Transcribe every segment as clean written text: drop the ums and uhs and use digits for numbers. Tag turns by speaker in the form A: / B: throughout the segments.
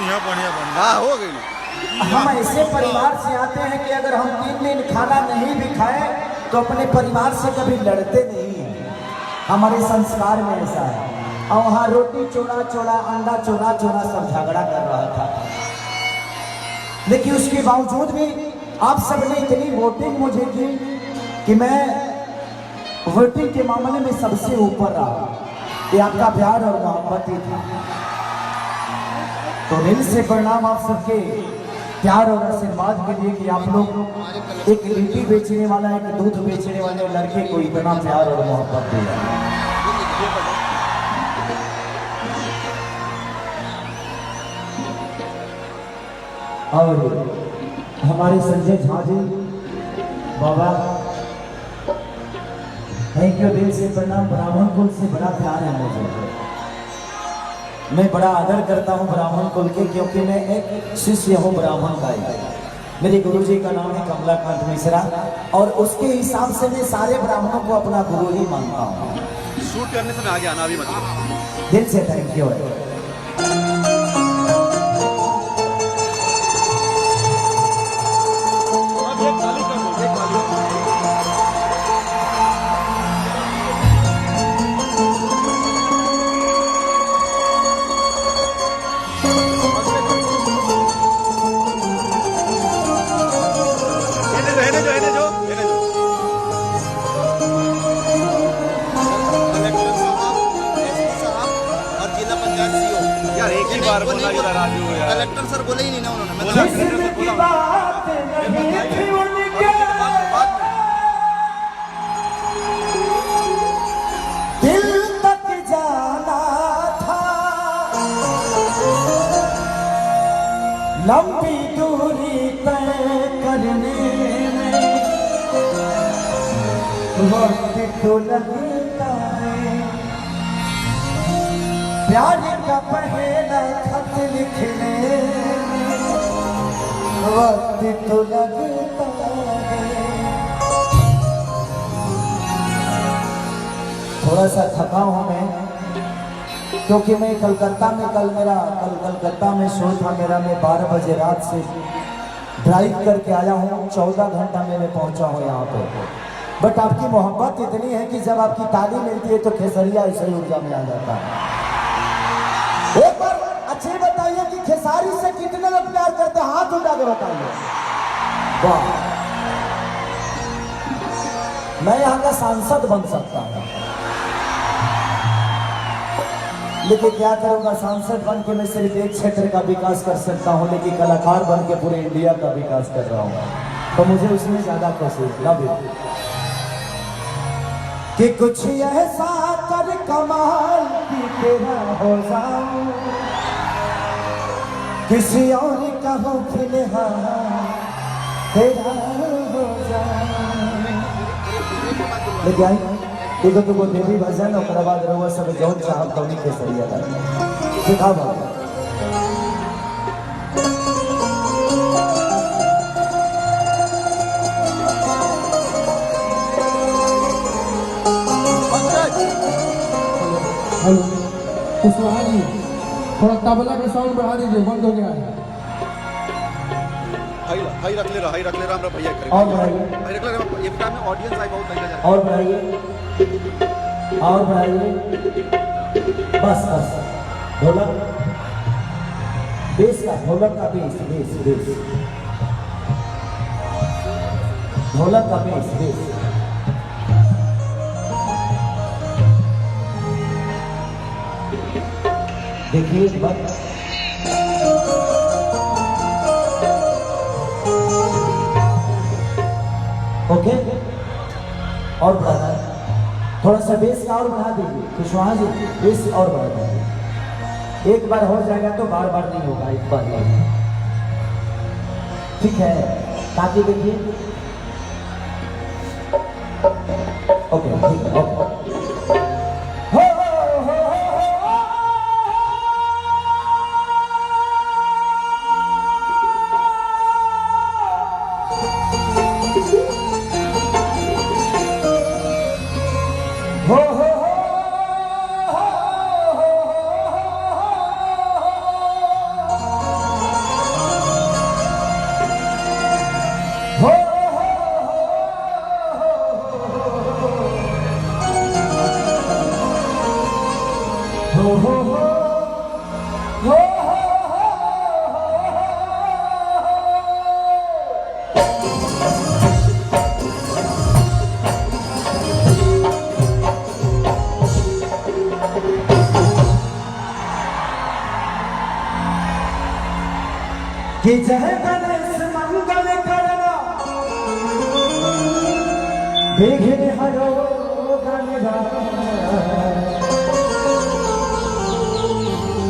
A: बढ़िया बढ़िया बढ़िया।
B: हाँ हो गई।
C: हम ऐसे परिवार से आते हैं कि अगर हम 3 दिन खाना नहीं भी खाए तो अपने परिवार से कभी लड़ते नहीं हैं। हमारे संस्कार में ऐसा है। और वहाँ रोटी चोरा चोरा, अंडा चोरा चोरा सब झगड़ा कर रहा था। लेकिन उसके बावजूद भी आप सबने इतनी वोटिंग मुझे की कि मैं वोटिंग के मामले में सबसे ऊपर रहा। ये आपका प्यार और मोहब्बत ही था। तो दिल से प्रणाम आप सबके प्यार और आशीर्वाद के लिए कि आप लोग एक लिट्टी बेचने वाला, एक दूध बेचने वाले लड़के को इतना प्यार और मोहब्बत दिया। और हमारे संजय झा जी बाबा, थैंक यू, दिल से प्रणाम। ब्राह्मण कुल से बड़ा प्यार है मुझे। मैं बड़ा आदर करता हूँ ब्राह्मण कुल के, क्योंकि मैं एक शिष्य हूँ ब्राह्मण का ही। मेरे गुरुजी का नाम है कमलाकांत मिश्रा, और उसके हिसाब से मैं सारे ब्राह्मणों को अपना गुरु ही मानता हूँ।
B: शूट करने से मैं आगे आना भी मतलब
C: दिल से थैंक यू।
B: कलेक्टर सर बोले ही नहीं ना उन्होंने।
C: दिल तक जाना था, लंबी दूरी तय करने में वक्त तो लगता है। प्यार का पहला खत लिखने में वक्त तो लगता है। थोड़ा सा थका हूँ मैं, क्योंकि मैं कलकत्ता में कलकत्ता में शो था मेरा। मैं 12 बजे रात से ड्राइव करके आया हूँ। 14 घंटा में मैं पहुँचा हूँ यहाँ पे। बट आपकी मोहब्बत इतनी है कि जब आपकी ताली मिलती है तो खेसरिया ऐसे ही ऊर्जा में आ जाता है। एक बार अच्छे बताइए कि खेसारी से कितने लोग प्यार करते हैं, हाथ उठा के बताइए। वाह, मैं यहाँ का सांसद बन सकता हूँ, लेकिन क्या करूंगा, सांसद बन के मैं सिर्फ एक क्षेत्र का विकास कर सकता हूँ, लेकिन कलाकार बन के पूरे इंडिया का विकास कर रहा हूँ। तो मुझे उसमें ज्यादा खुशी। Love you. कि कुछ ऐसा कर कमाल की तेरा हो जाऊं, किसी और का हो फिलहाल तेरा हो जाऊं। लेकिन आई देखो तो वो देवी भजन और बाद रहुआ सब जौन चाहत तो नहीं केसरिया का दिखा बाबा।
D: कुशवाहा जी, थोड़ा तबला का साउंड बढ़ा दीजिए, बंद हो गया है।
B: हाई रख ले रहा हमरा भैया करें।
C: और बढ़ाइए,
B: हाई रख ले रहा, ये काम में ऑडियंस आई बहुत पहले जा।
C: और बढ़ाइए, और बढ़ाइए, बस बस। ढोलक बेस का, ढोलक का बेस बेस बेस, ढोलक का बेस बेस। देखिए इस बात, ओके, और बढ़ाना है थोड़ा सा बेस का, और बढ़ा दीजिए कुशवाहा जी, बेस और बढ़ा दीजिए। एक बार हो जाएगा तो बार बार नहीं होगा, एक बार ही। ठीक है, ताकि देखिए, ओके ठीक है, ओके। कि जय गणेश मंगल करना विघ्न हरो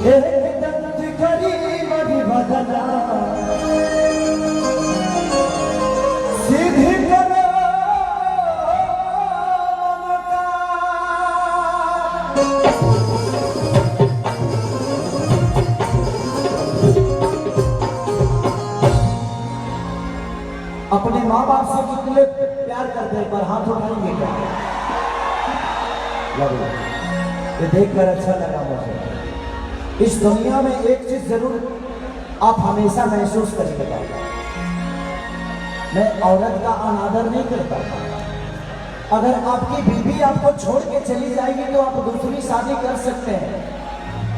C: एक दंत करी मणि बदना सिद्धि करो अपने माँ बाप से कितने प्यार करते हैं, पर हाथ उठाएंगे क्या? ये देखकर अच्छा लगा मुझे। इस दुनिया में एक चीज जरूर आप हमेशा महसूस करिएगा, मैं औरत का अनादर नहीं करता। अगर आपकी बीवी आपको छोड़ के चली जाएगी तो आप दूसरी शादी कर सकते हैं,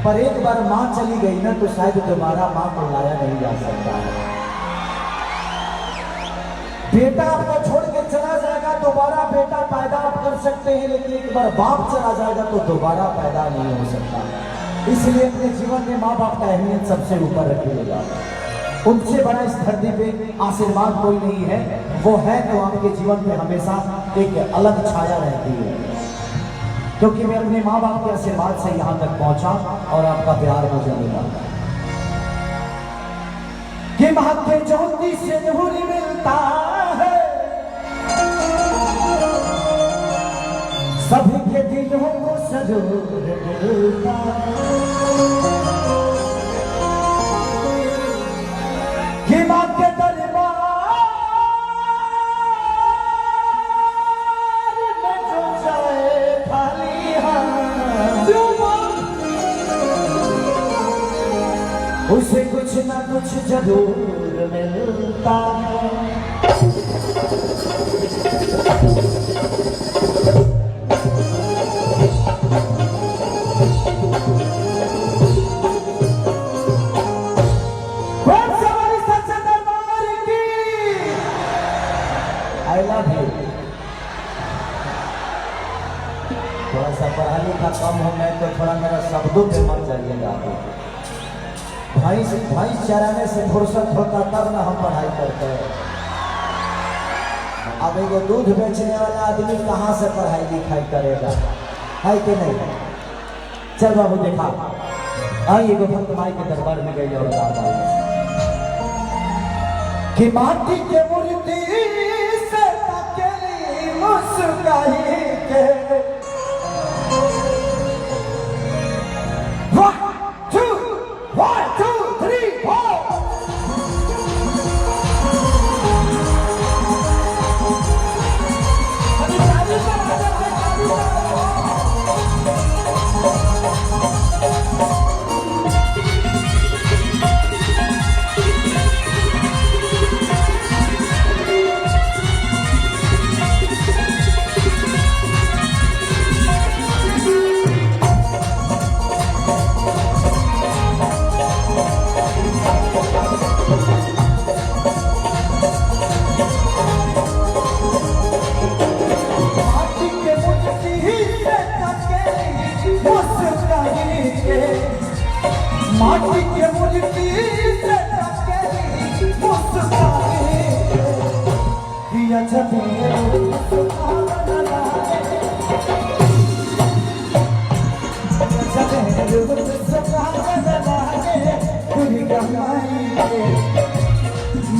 C: पर एक बार माँ चली गई ना तो शायद दोबारा माँ को लाया नहीं जा सकता। बेटा आपको छोड़ के चला जाएगा, दोबारा बेटा पैदा आप कर सकते हैं, लेकिन एक बार बाप चला जाएगा तो दोबारा पैदा नहीं हो सकता। इसलिए अपने जीवन में माँ बाप का अहमियत सबसे ऊपर रखिएगा। उनसे बड़ा इस धरती पे आशीर्वाद कोई नहीं है, वो है तो आपके जीवन में हमेशा एक अलग छाया रहती है। क्योंकि मैं अपने माँ बाप के आशीर्वाद से यहाँ तक पहुंचा और आपका प्यार मुझे मिला। कि महत्व ज्योति से नूर मिलता है, सभी के दिलों को सजोर मिलता है। कि माँ के दरबार में जो जाए खाली हाथ, उसे कुछ ना कुछ जरूर मिलता है। I love you। थोड़ा सा पढ़ा लिखा कम हो मैं तो थोड़ा मेरा शब्दों पे मर जाइएगा। भाई चराने से फुर्सत होता तब ना हम पढ़ाई करते हैं। अब एगो दूध बेचने वाला आदमी कहाँ से पढ़ाई लिखाई करेगा, है कि नहीं? चल बाबू देखा, आई एगो भक्त माई के दरबार में गई और कि माटी के मूर्ति से तकेली मुस्काई के, 1 2 3 4 माटी के मूर्ति से तकेली मुस्काई दिया जबे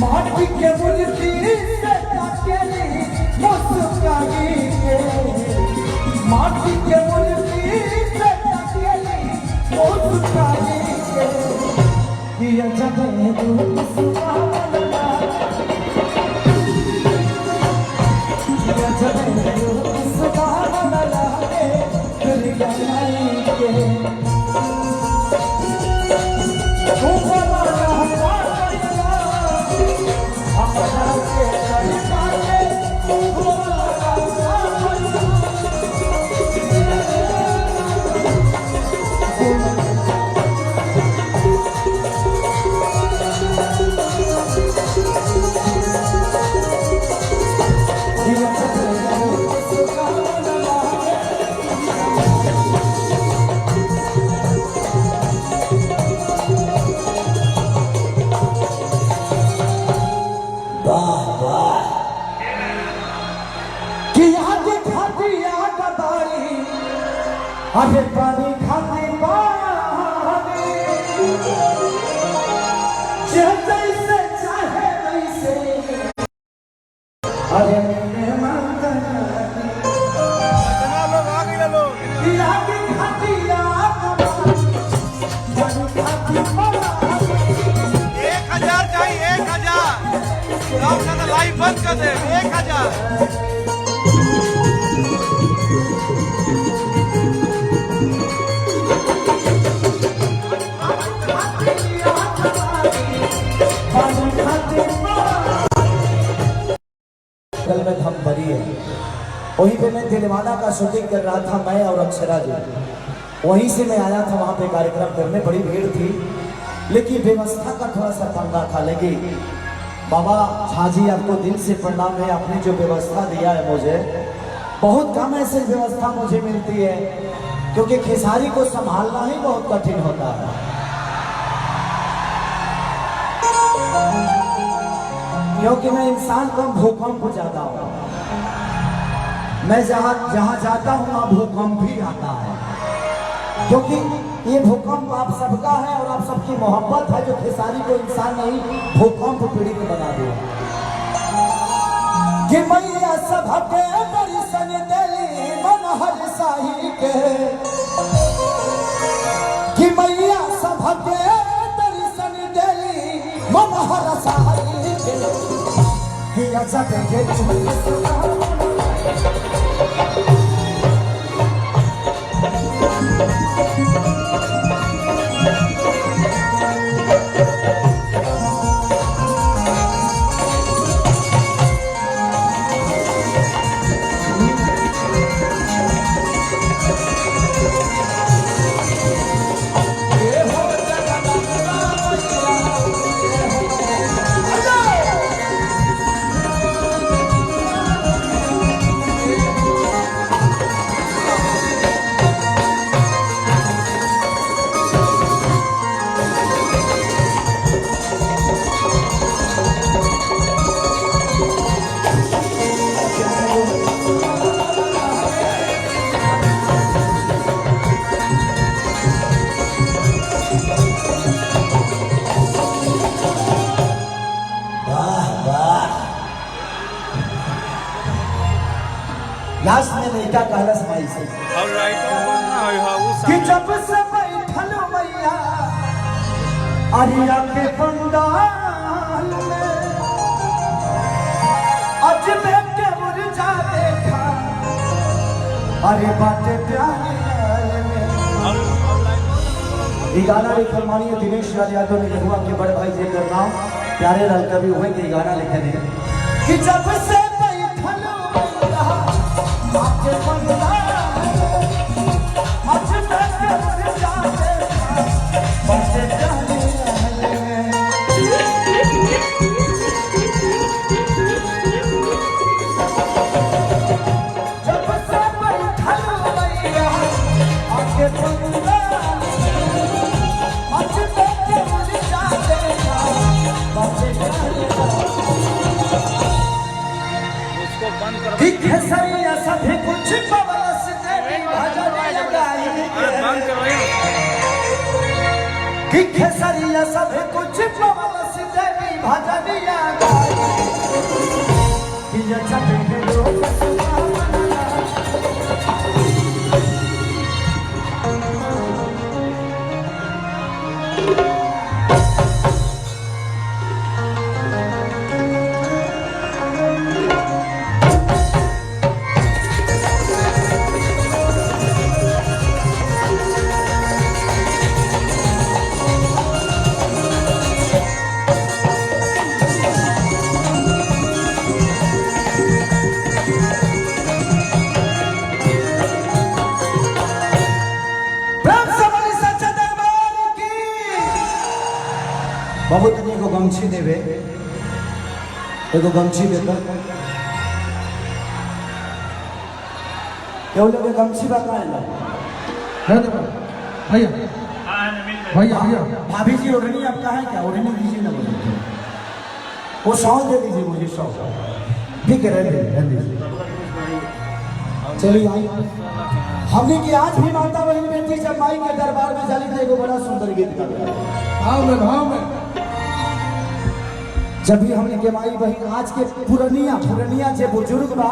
C: माटी के मूर्ति से तकेली मुस्काई माटी के मूर्ति से तकेली मुस्काई दिया जबे सुहावना, दिया जबे सुहावना लागे दुनिया में के सुहावना लागे अपना के लागे अरे पानी खाते पानी जैसे चाहे वैसे अरे मेहमान
B: लाइव बंद कर दे 1000
C: कल में हम भरी है वहीं पे मैं दिलवाना का शूटिंग कर रहा था मैं और अक्षरा जी वहीं से मैं आया था वहाँ पे कार्यक्रम करने बड़ी भीड़ थी लेकिन व्यवस्था का थोड़ा सा पंगा था लेकिन बाबा झाजी आपको दिल से प्रणाम है आपने जो व्यवस्था दिया है मुझे बहुत कम ऐसी व्यवस्था मुझे मिलती है क्योंकि खेसारी को संभालना ही बहुत कठिन होता है क्योंकि मैं इंसान कम भूकंप जाता हूँ मैं जहाँ जाता हूँ वहाँ भूकंप भी आता है क्योंकि ये भूकंप आप सबका है और आप सबकी मोहब्बत है जो खेसारी को इंसान नहीं भूकंप पीड़ित बना दिया कि मैया सबके दर्शन देली मन हर साही के कि मैया सबके दर्शन देली मन हर साही के कि अजब के लास्ट में लड़का कहलस माई से कि जब से बैठल मैया अरिया के पंडाल में अजबे के मुरझा देखा अरे बाटे प्यारे में ये गाना लिखल मानिए दिनेश राज यादव ने हुआ के बड़े भाई जी का नाम प्यारे लाल कवि हुए के गाना लिखे ने कि जब से सभी कुछ पवस तेरी भजन लगाई कि खेसरिया सभी कुछ पवस तेरी भजन लगाई कि ये छपे के लोग बहुत ने एगो गमछी देवे एगो गमछी देकर केवल के गमछी बताएला
D: भैया भैया भैया
C: भाभी जी ओढ़नी आप कहाँ क्या ओढ़नी दीजिए ना बोले वो सॉन्ग दे दीजिए मुझे सॉन्ग ठीक है रहने दीजिए चलिए आई हमने की आज भी माता बहन बेटी जब माई के दरबार में जाली तो एगो बड़ा सुंदर गीत गावे
D: भाव में
C: जब भी हमने के माई बहन आज के पुरनिया जे बुजुर्ग बा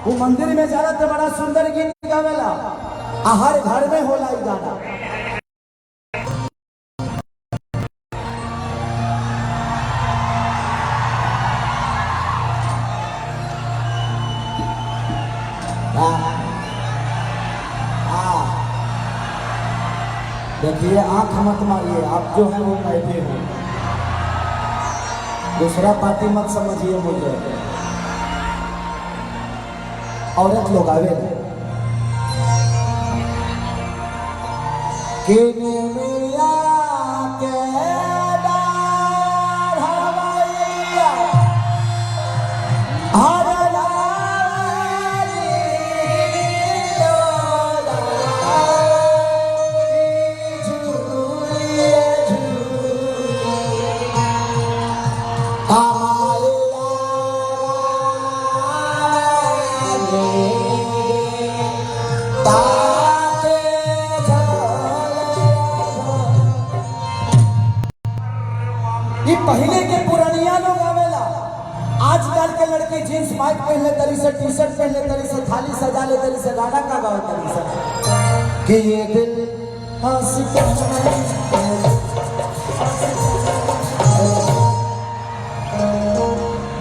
C: वो मंदिर में जाला तो बड़ा सुंदर गीत गावेला आ हर घर में होला ई गाना। देखिए आंख मत मारिए, आप जो है वो बैठे हो, दूसरा पार्टी मत समझिए मुझे। औरत लोग आवे पहले के पुरानिया लोग आवेला, आजकल के लड़के जींस पैंट पहले तरी से, टी शर्ट पहले तरी से, थाली सजा ले तरी से, गाना का गावे तरी से कि ये दिल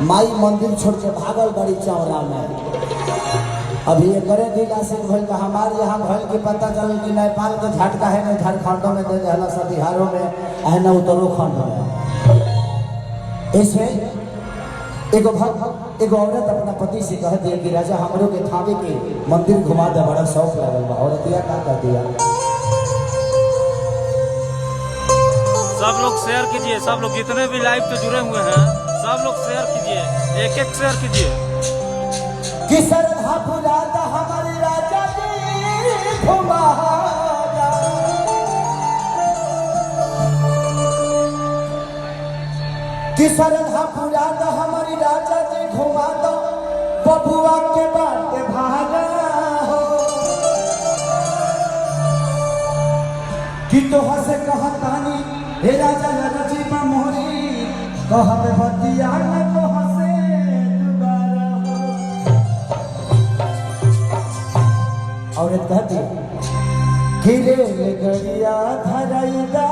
C: माई मंदिर छोड़ के भागल बड़ी चौरा में। अभी ये करे दिला से भइल का हमारे यहाँ भइल के पता चल कि नेपाल का झटका है ना, झारखंडों में दे देला सब, बिहारों में है ना, उत्तराखंड में। इसमें एगो औरत अपना पति से कह दिया कि राजा हमरों के थावे के मंदिर घुमा दे, बड़ा शौक लगल बा। औरतिया का कर दिया,
B: सब लोग शेयर कीजिए, सब लोग जितने भी लाइव पे जुड़े हुए हैं सब लोग शेयर कीजिए, एक शेयर कीजिए।
C: कि सरधा पुराता हमारे राजा जी घुमा कि सरधा पुराता हमारी राजा जी घुमा दो, बबुआ के बात भागा हो कि तो हसे कहतानी हे राजा रजीबा मोहरी कहबे बतिया न तो हसे दुबारा हो। औरत कहती कि रे गड़िया धराई दा